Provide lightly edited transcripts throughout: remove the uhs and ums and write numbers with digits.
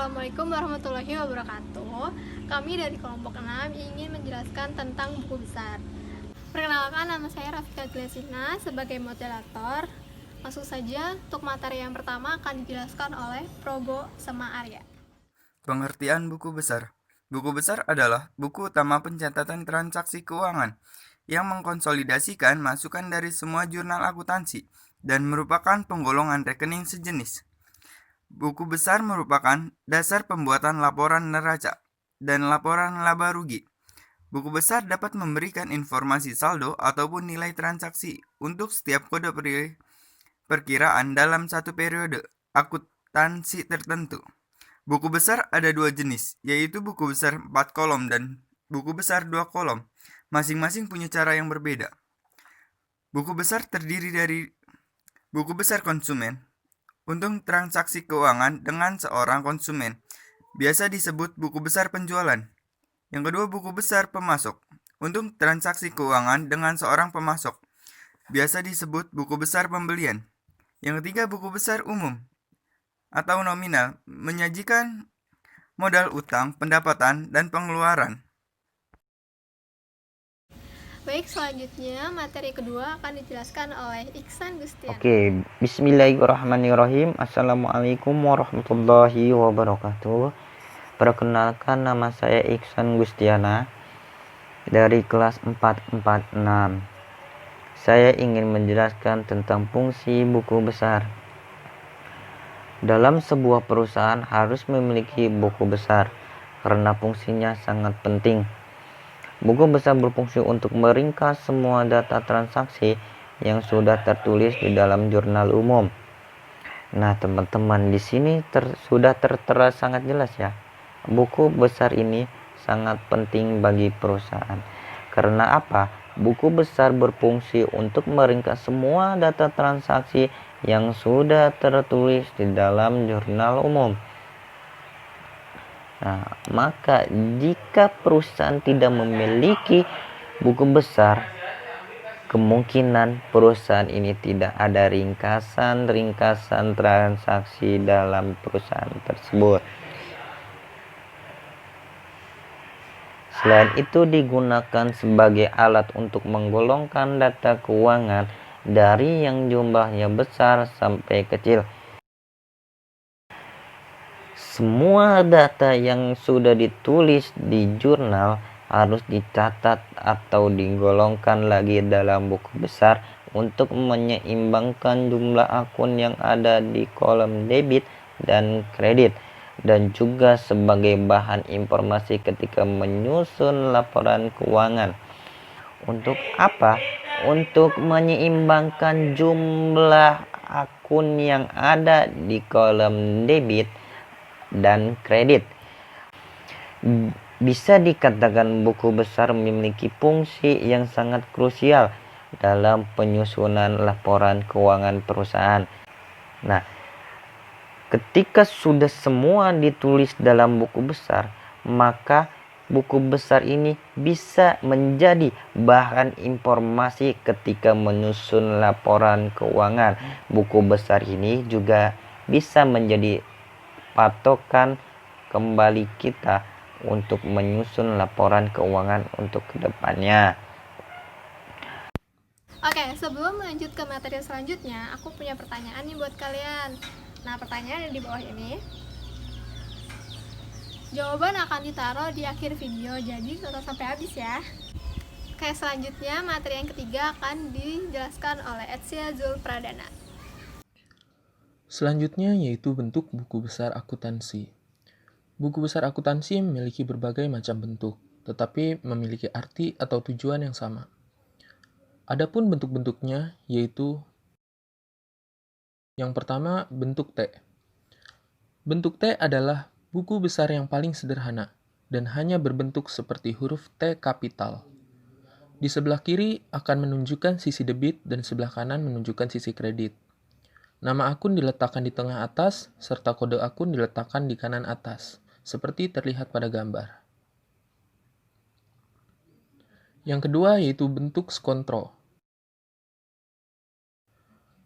Assalamualaikum warahmatullahi wabarakatuh. Kami dari kelompok 6 ingin menjelaskan tentang buku besar. Perkenalkan, nama saya Rafika Glesina sebagai moderator. Langsung saja, untuk materi yang pertama akan dijelaskan oleh Probo sama Arya. Pengertian buku besar. Buku besar adalah buku utama pencatatan transaksi keuangan yang mengkonsolidasikan masukan dari semua jurnal akuntansi dan merupakan penggolongan rekening sejenis. Buku besar merupakan dasar pembuatan laporan neraca dan laporan laba rugi. Buku besar dapat memberikan informasi saldo ataupun nilai transaksi untuk setiap kode perkiraan dalam satu periode akuntansi tertentu. Buku besar ada dua jenis, yaitu buku besar 4 kolom dan buku besar 2 kolom. Masing-masing punya cara yang berbeda. Buku besar terdiri dari buku besar konsumen untuk transaksi keuangan dengan seorang konsumen, biasa disebut buku besar penjualan. Yang kedua, buku besar pemasok untuk transaksi keuangan dengan seorang pemasok, biasa disebut buku besar pembelian. Yang ketiga, buku besar umum atau nominal, menyajikan modal utang, pendapatan, dan pengeluaran. Baik, selanjutnya materi kedua akan dijelaskan oleh Iksan Gustiana. Oke, bismillahirrahmanirrahim. Assalamualaikum warahmatullahi wabarakatuh. Perkenalkan, nama saya Iksan Gustiana dari kelas 446. Saya ingin menjelaskan tentang fungsi buku besar. Dalam sebuah perusahaan harus memiliki buku besar karena fungsinya sangat penting. Buku besar berfungsi untuk meringkas semua data transaksi yang sudah tertulis di dalam jurnal umum. Nah, teman-teman, di sini sudah tertera sangat jelas ya. Buku besar ini sangat penting bagi perusahaan. Karena apa? Buku besar berfungsi untuk meringkas semua data transaksi yang sudah tertulis di dalam jurnal umum. Nah, maka jika perusahaan tidak memiliki buku besar, kemungkinan perusahaan ini tidak ada ringkasan transaksi dalam perusahaan tersebut. Selain itu, digunakan sebagai alat untuk menggolongkan data keuangan dari yang jumlahnya besar sampai kecil. Semua data yang sudah ditulis di jurnal harus dicatat atau digolongkan lagi dalam buku besar untuk menyeimbangkan jumlah akun yang ada di kolom debit dan kredit, dan juga sebagai bahan informasi ketika menyusun laporan keuangan. Untuk apa? Untuk menyeimbangkan jumlah akun yang ada di kolom debit dan kredit. Bisa dikatakan buku besar memiliki fungsi yang sangat krusial dalam penyusunan laporan keuangan perusahaan. Nah, ketika sudah semua ditulis dalam buku besar, maka buku besar ini bisa menjadi bahan informasi ketika menyusun laporan keuangan. Buku besar ini juga bisa menjadi patokan kembali kita untuk menyusun laporan keuangan untuk kedepannya. Oke, sebelum lanjut ke materi selanjutnya, aku punya pertanyaan nih buat kalian. Nah, pertanyaan ada di bawah ini. Jawaban akan ditaruh di akhir video, jadi tonton sampai habis ya. Oke, selanjutnya materi yang ketiga akan dijelaskan oleh Etsia Zulpradana. Selanjutnya yaitu bentuk buku besar akuntansi. Buku besar akuntansi memiliki berbagai macam bentuk, tetapi memiliki arti atau tujuan yang sama. Adapun bentuk-bentuknya yaitu yang pertama, bentuk T. Bentuk T adalah buku besar yang paling sederhana dan hanya berbentuk seperti huruf T kapital. Di sebelah kiri akan menunjukkan sisi debit dan sebelah kanan menunjukkan sisi kredit. Nama akun diletakkan di tengah atas, serta kode akun diletakkan di kanan atas, seperti terlihat pada gambar. Yang kedua yaitu bentuk skontro.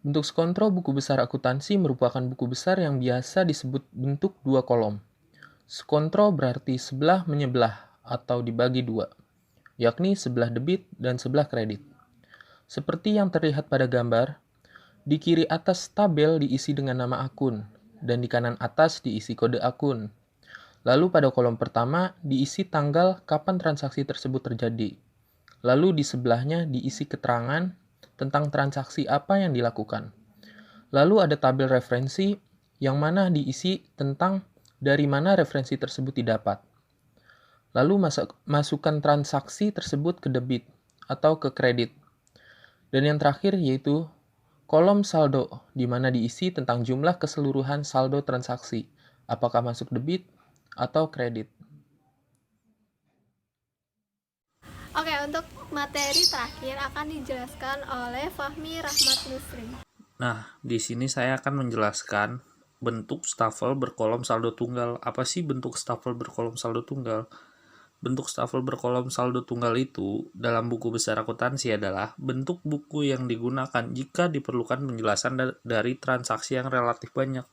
Bentuk skontro buku besar akuntansi merupakan buku besar yang biasa disebut bentuk 2 kolom. Skontro berarti sebelah menyebelah atau dibagi dua, yakni sebelah debit dan sebelah kredit. Seperti yang terlihat pada gambar, di kiri atas tabel diisi dengan nama akun, dan di kanan atas diisi kode akun. Lalu pada kolom pertama diisi tanggal kapan transaksi tersebut terjadi. Lalu di sebelahnya diisi keterangan tentang transaksi apa yang dilakukan. Lalu ada tabel referensi yang mana diisi tentang dari mana referensi tersebut didapat. Lalu masukkan transaksi tersebut ke debit atau ke kredit. Dan yang terakhir yaitu kolom saldo, di mana diisi tentang jumlah keseluruhan saldo transaksi, apakah masuk debit atau kredit. Oke, untuk materi terakhir akan dijelaskan oleh Fahmi Rahmat Nusri. Nah, di sini saya akan menjelaskan bentuk stafel berkolom saldo tunggal. Apa sih bentuk stafel berkolom saldo tunggal? Bentuk stafel berkolom saldo tunggal itu dalam buku besar akuntansi adalah bentuk buku yang digunakan jika diperlukan penjelasan dari transaksi yang relatif banyak.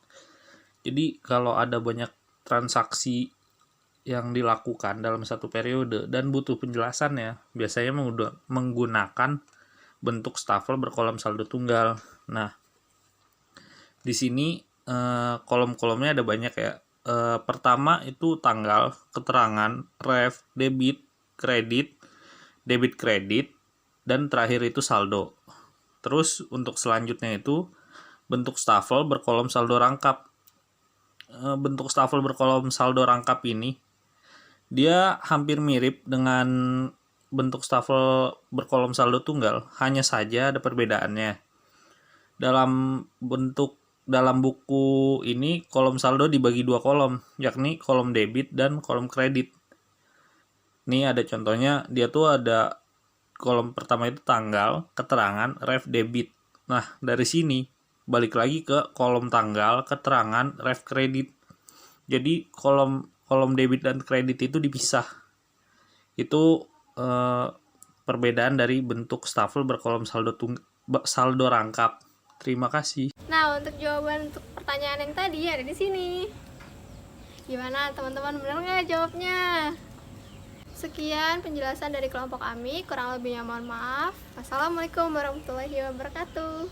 Jadi, kalau ada banyak transaksi yang dilakukan dalam satu periode dan butuh penjelasannya, biasanya menggunakan bentuk stafel berkolom saldo tunggal. Nah, di sini kolom-kolomnya ada banyak ya. Pertama itu tanggal, keterangan, ref, debit, kredit, dan terakhir itu saldo. Terus untuk selanjutnya itu bentuk stafel berkolom saldo rangkap. Bentuk stafel berkolom saldo rangkap ini dia hampir mirip dengan bentuk stafel berkolom saldo tunggal, hanya saja ada perbedaannya. Dalam buku ini kolom saldo dibagi dua kolom, yakni kolom debit dan kolom kredit. Ini ada contohnya, dia tuh ada kolom pertama itu tanggal, keterangan, ref, debit. Nah, dari sini balik lagi ke kolom tanggal, keterangan, ref, kredit. Jadi kolom debit dan kredit itu dipisah. Itu perbedaan dari bentuk stafel berkolom saldo rangkap. Terima kasih. Nah, untuk jawaban untuk pertanyaan yang tadi ada di sini. Gimana teman-teman, benar nggak jawabnya? Sekian penjelasan dari kelompok kami, kurang lebihnya mohon maaf. Wassalamualaikum warahmatullahi wabarakatuh.